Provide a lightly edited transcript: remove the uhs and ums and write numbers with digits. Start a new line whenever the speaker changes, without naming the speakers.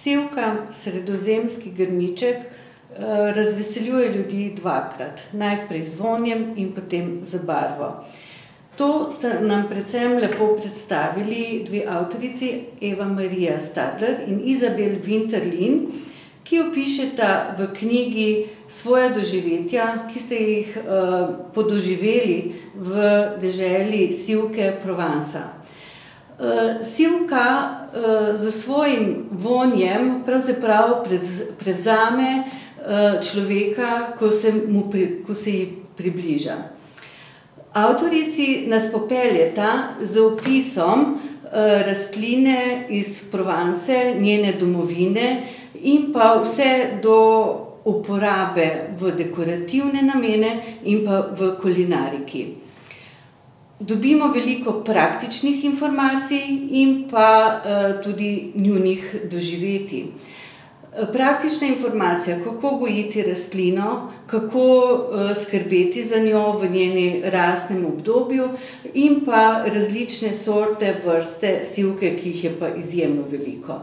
Sivka, sredozemski grmiček, razveseljuje ljudi dvakrat. Najprej z vonjem in potem z barvo. To sta nam predvsem lepo predstavili dve avtorici, Eva Marija Stadler in Izabel Winterlin, ki opišeta v knjigi svoja doživetja, ki ste jih podoživeli v deželi Sivke Provansa. Sivka s svojim vonjem pravzaprav prevzame človeka, ko se ji približa. Avtorici nas popeljeta z opisom rastline iz Provance, njene domovine in pa vse do uporabe v dekorativne namene in pa v kulinariki. Dobimo veliko praktičnih informacij in pa tudi njunih doživetij. Praktična informacija, kako gojiti rastlino, kako skrbeti za njo v njenem rastnem obdobju in pa različne sorte, vrste sivke, ki jih je pa izjemno veliko.